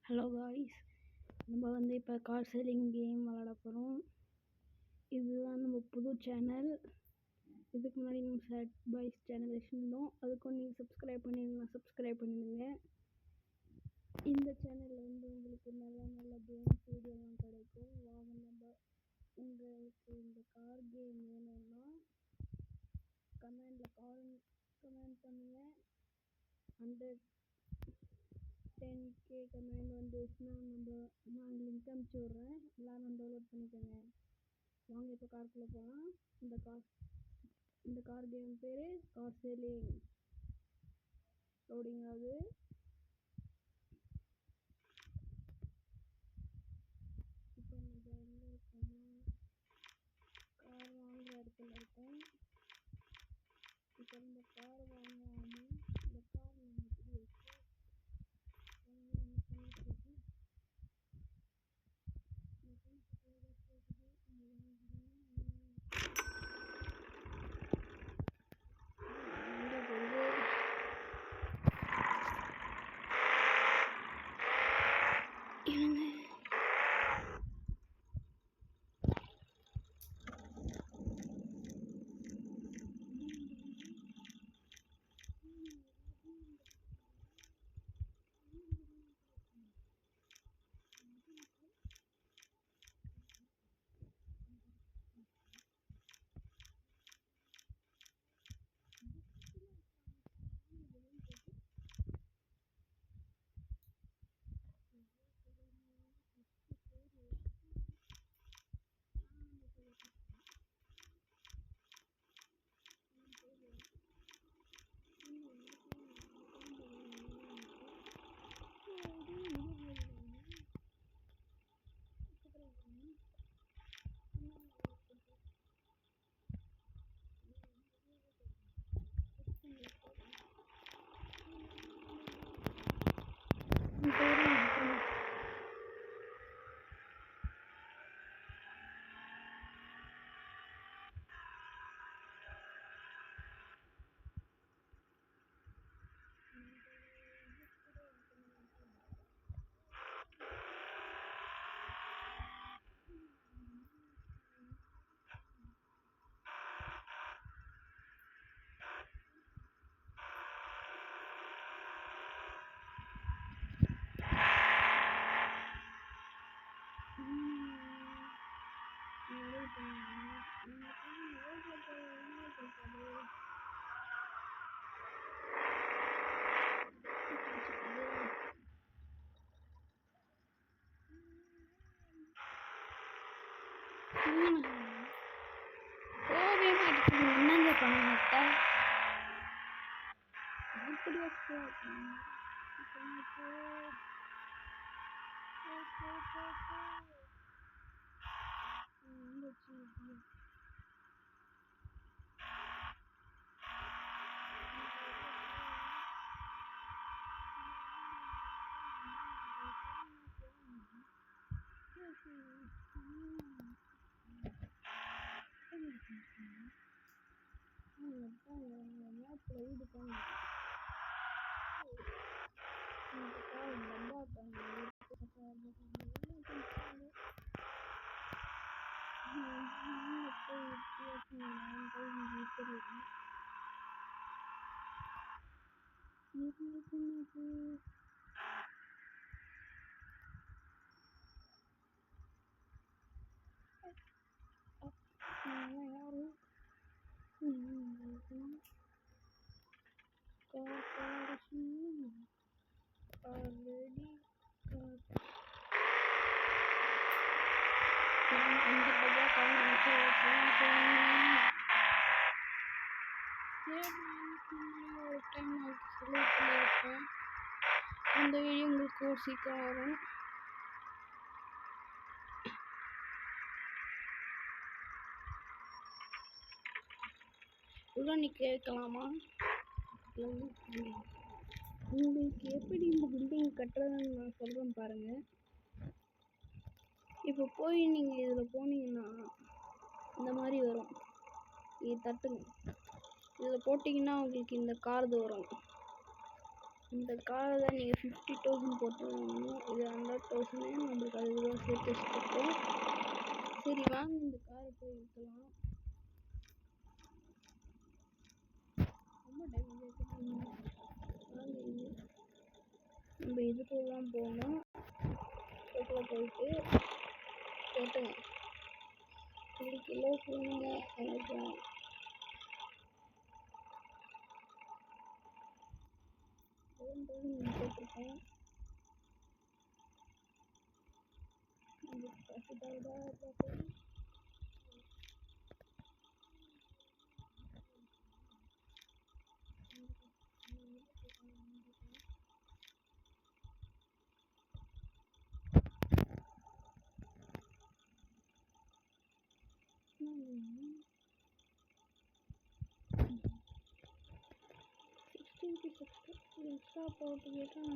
Hello guys, நம்ம இப்போ car selling game விளாட போகிறோம். இதுதான் நம்ம புது சேனல். இதுக்கு முன்னாடி நம்ம சேட் பாய்ஸ் சேனல் வச்சுருந்தோம். அதுக்கும் நீங்கள் சப்ஸ்கிரைப் பண்ணிடுங்க. இந்த சேனலில் உங்களுக்கு நல்ல கேம்ஸ் வீடியோலாம் கிடைக்கும். வாங்க, நம்ம உங்களுக்கு இந்த கார் கேம் வேணும்னா கமெண்ட் பண்ணுங்கள். 10K கமெண்ட் வந்துச்சுன்னா நான் லிங்க் அனுப்பிச்சி விட்றேன். எல்லோரும் டவுன்லோட் பண்ணிக்கோங்க. வாங்க இப்போ காருக்குள்ளே போகலாம். இந்த கார் கேம் பேர் கார் சேலிங். லோடிங் ஆகுது. இப்போ நம்ம எங்கே இருக்கோம்னா கார் வாங்குகிற இடத்துல இருக்கோம். இப்போ இந்த கார் வாங்குவோம். இந்த கார் நமக்கு இருக்கு. என்னங்க பண்ண அந்த வீடியோ உங்களுக்கு சீக்கிரம் வரும். இவ்வளோ நீ கேட்கலாமா? உங்களுக்கு எப்படி இந்த பில்டிங் கட்டுறதுன்னு நான் சொல்கிறேன் பாருங்கள். இப்போ போய் நீங்கள் இதில் போனீங்கன்னா இந்த மாதிரி வரும். இது தட்டுங்க. இதில் போட்டிங்கன்னா உங்களுக்கு இந்த கார்டு வரும். இந்த காரை தான் நீங்கள் 50,000 போட்டு வாங்கணும். இது 100,000 நம்மளுக்கு அதுதான் சேர்த்து வச்சுருக்கோம். சரி வாங்க இந்த காரை போய் எடுக்கலாம். ரொம்ப டேமேஜ் வாங்க இது நம்ம இதுக்குள்ள தான் போகணும். இதுக்குள்ள போயிட்டு கேட்டுங்க ஒரு கிலோ கொடுங்க எனக்கு. போட்டிருக்கேன் எக்ஸ்ட்ரா போட்டு கேட்டால்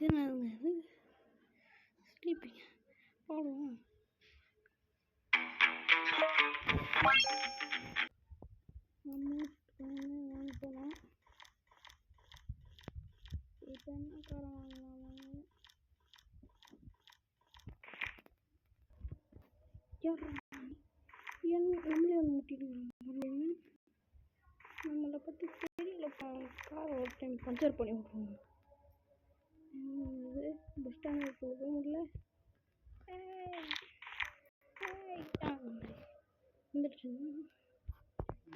என்னது ஸ்லீப்பிங் போடுவோம். வாங்கிக்கலாம். இப்போ என்ன காரம் வாங்கலாம்? நம்மளே வந்து முட்டிடுவோம். நம்மளை பற்றி தெரியல. காரை ஒரு டைம் பஞ்சர் பண்ணி விட்ருவோம். பஸ் ஸ்டாண்டில் போக முடியல. வந்துடுச்சு.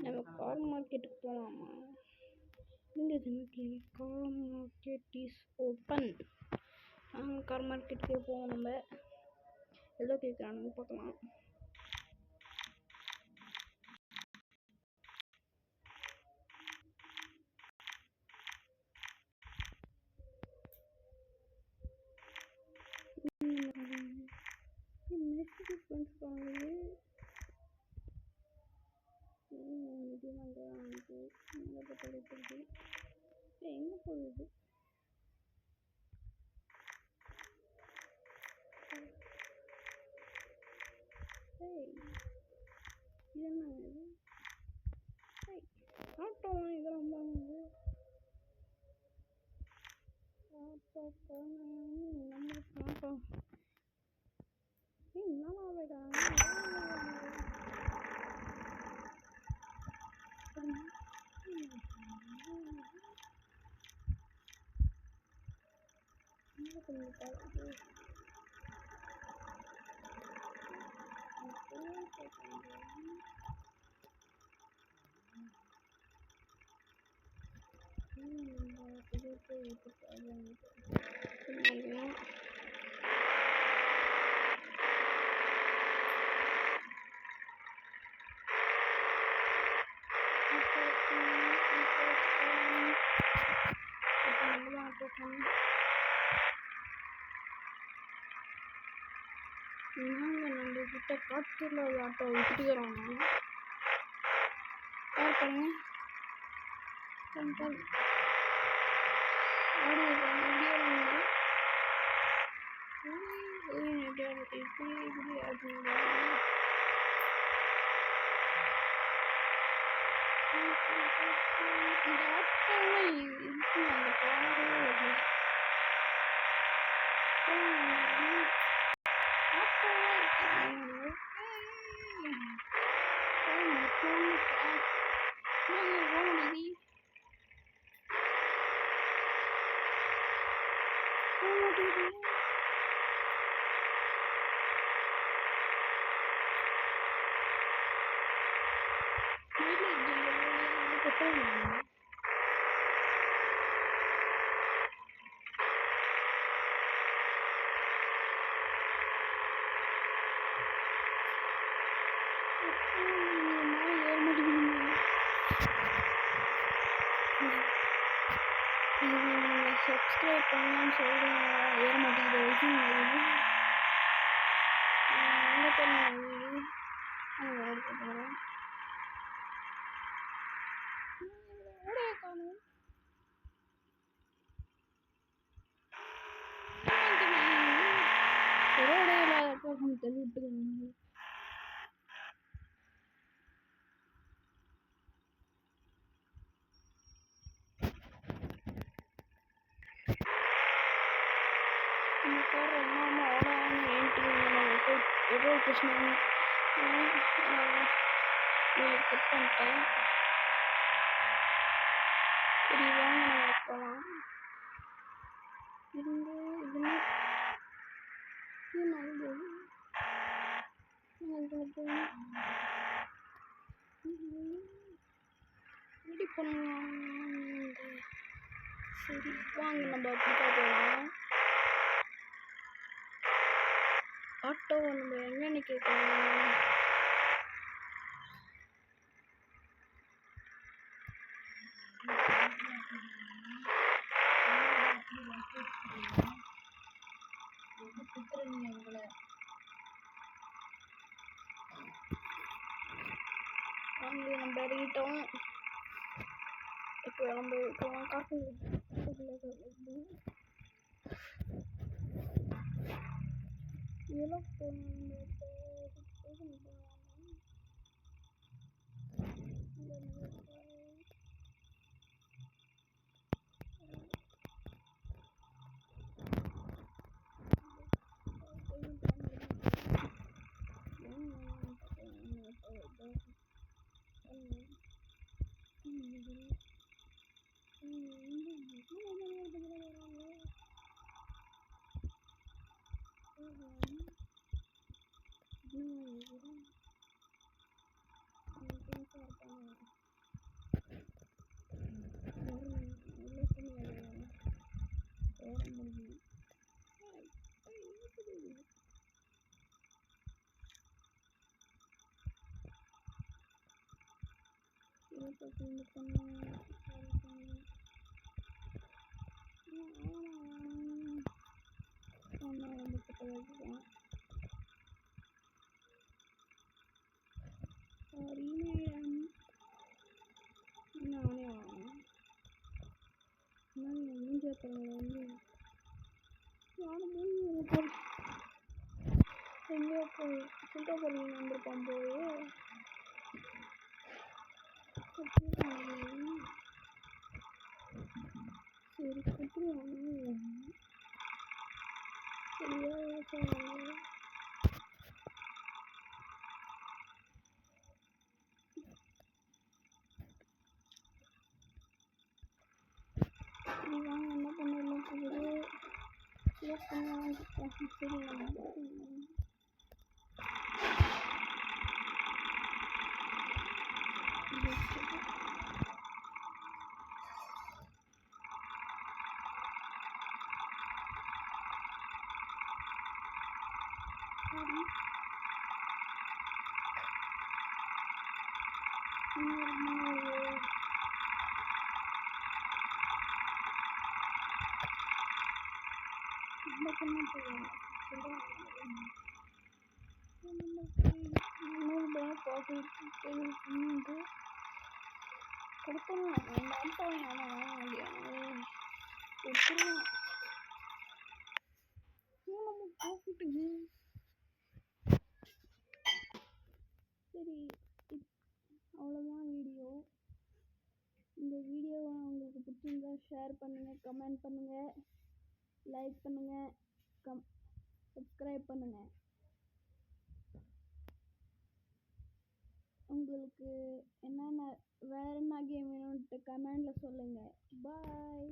நம்ம கார் மார்க்கெட்டுக்கு போகலாமா? இங்கே car market is open. Car மார்க்கெட்டுக்கு போவோம். நம்ம எவ்வளோ கேட்குறானுங்க பார்க்கலாம். எங்க போகுது? என்ன இது? ஆட்டோ இதெல்லாம் வாங்குது. ஆட்டோ நம்மளுக்கு ஆட்டோ என்னடா வேடா? நம்ம கிட்ட காத்துல ஆட்டோ விட்டுக்கிறாங்க. பாருங்க நீங்கள் சப்ஸ்கிரைப் பண்ணலான்னு சொல்கிறேன், ஏற மாட்டேங்குது. வைசிங் எங்கே போகிறேன் வீடு போகிறேன் ஓடைய காணும். ஒரே இல்லாத தள்ளி விட்டுக்கணும். இந்த கார் ரொம்ப ஓடாமல் ஏன்ட்டு ஏதோ பிரச்சனை செக் பண்ணிட்டேன். சரி வாங்க நம்ம போகலாம். இருங்க இதுன்னு நல்லது ரெடி பண்ணலாம். சரி வாங்க நம்ம அப்படிக்கா போகலாம். ஆட்டோ நம்ம எங்கன்னு கேட்கலாம். வாங்க நம்ம இறங்கிட்டோம். இப்போ நம்ம போகலாம். காசு இதெல்லாம் எங்கேயோ போய் சில்ட்ரபள்ளி வந்திருப்பான் போய் சரி கொடுத்துருவாங்க. சரியா வாங்க என்ன பண்ணலாம். சரி சரி அவ்வளோதான் வீடியோ. இந்த வீடியோவை உங்களுக்கு பிடிச்சிருந்தா ஷேர் பண்ணுங்கள், கமெண்ட் பண்ணுங்கள், லைக் பண்ணுங்கள், சப்ஸ்கிரைப் பண்ணுங்கள். உங்களுக்கு என்னென்ன வேறு என்ன கேம் வேணும்ன்ட்டு கமெண்டில் சொல்லுங்கள். பாய்.